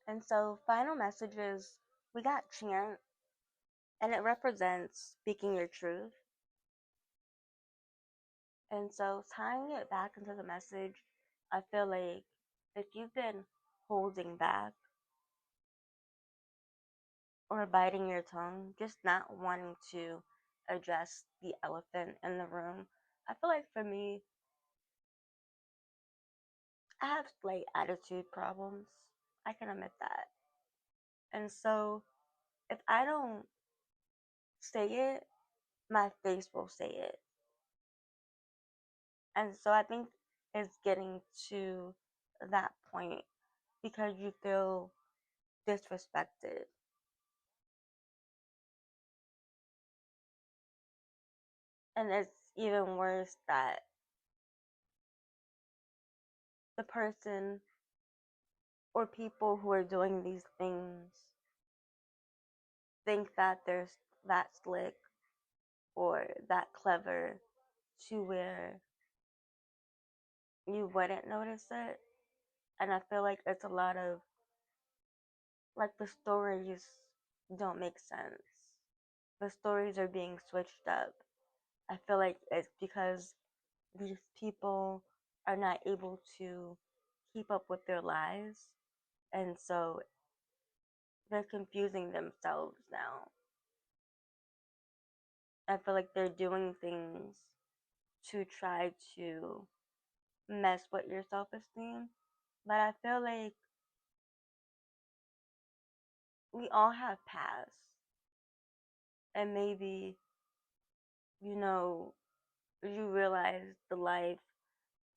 And so, final messages, we got chant, and it represents speaking your truth. And so, tying it back into the message, I feel like if you've been holding back or biting your tongue, just not wanting to address the elephant in the room, I feel like for me, I have slight attitude problems. I can admit that. And so, if I don't say it, my face will say it. And so I think it's getting to that point because you feel disrespected. And it's even worse that the person or people who are doing these things think that they're that slick or that clever to where you wouldn't notice it. And I feel like it's a lot of like the stories don't make sense. The stories are being switched up. I feel like it's because these people are not able to keep up with their lives, and so they're confusing themselves now. I feel like they're doing things to try to mess with your self esteem, but I feel like we all have pasts, and maybe you know you realize the life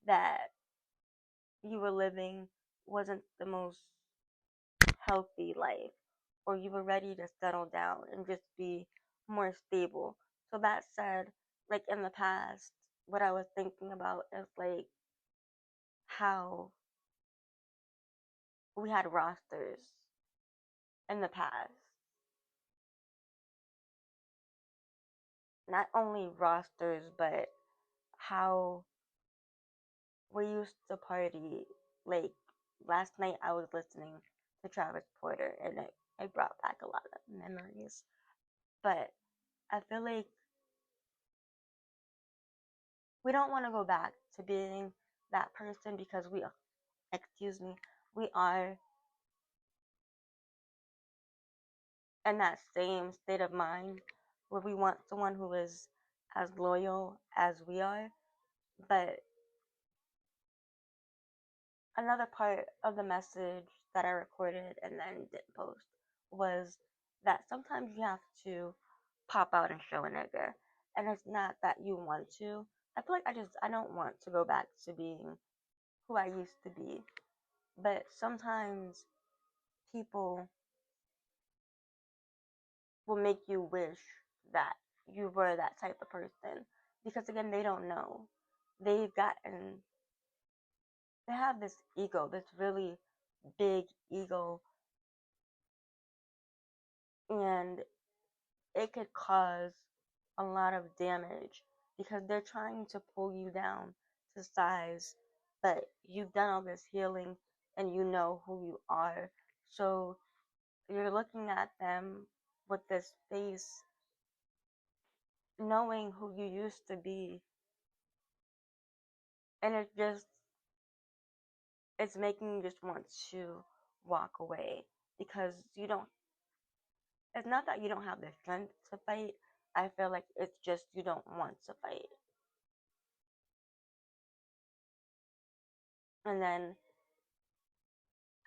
that you were living wasn't the most healthy life, or you were ready to settle down and just be more stable. So that said, like in the past, what I was thinking about is like how we had rosters in the past. Not only rosters, but how we used to party. Like last night, I was listening to Travis Porter, and it brought back a lot of memories. But I feel like we don't want to go back to being that person because excuse me, we are in that same state of mind where we want someone who is as loyal as we are. But another part of the message that I recorded and then didn't post was that sometimes you have to pop out and show a nigga. And it's not that you want to. I feel like I don't want to go back to being who I used to be. But sometimes people will make you wish that you were that type of person because again they don't know, they've gotten they have this ego, this really big ego, and it could cause a lot of damage because they're trying to pull you down to size, but you've done all this healing and you know who you are, so you're looking at them with this face knowing who you used to be, and it's making you just want to walk away because you don't it's not that you don't have the strength to fight. I feel like it's just you don't want to fight. And then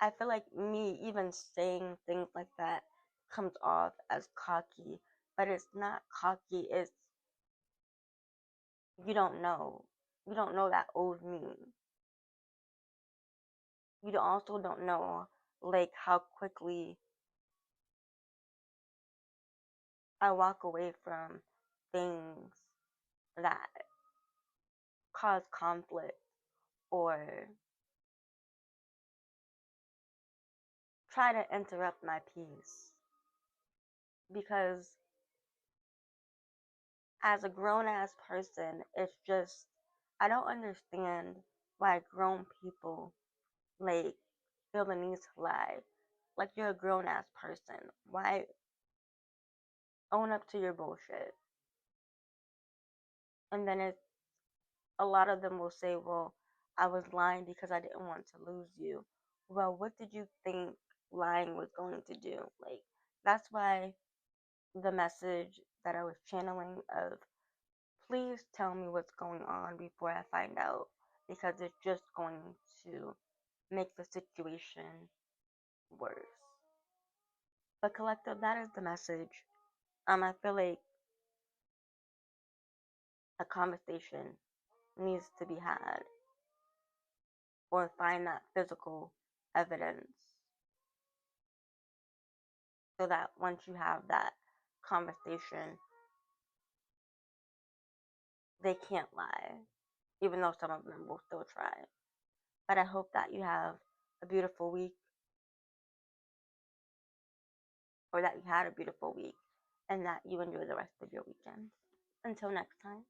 I feel like me even saying things like that comes off as cocky, but it's not cocky, it's you don't know. You don't know that old me. You also don't know like how quickly I walk away from things that cause conflict or try to interrupt my peace. Because as a grown ass person, it's just, I don't understand why grown people like feel the need to lie like you're a grown ass person. Why own up to your bullshit? And then it's a lot of them will say, well, I was lying because I didn't want to lose you. Well, what did you think lying was going to do? Like, that's why the message that I was channeling of please tell me what's going on before I find out, because it's just going to make the situation worse. But collective, that is the message. I feel like a conversation needs to be had, or find that physical evidence, so that once you have that conversation, they can't lie, even though some of them will still try. But I hope that you have a beautiful week, or that you had a beautiful week, and that you enjoy the rest of your weekend. Until next time.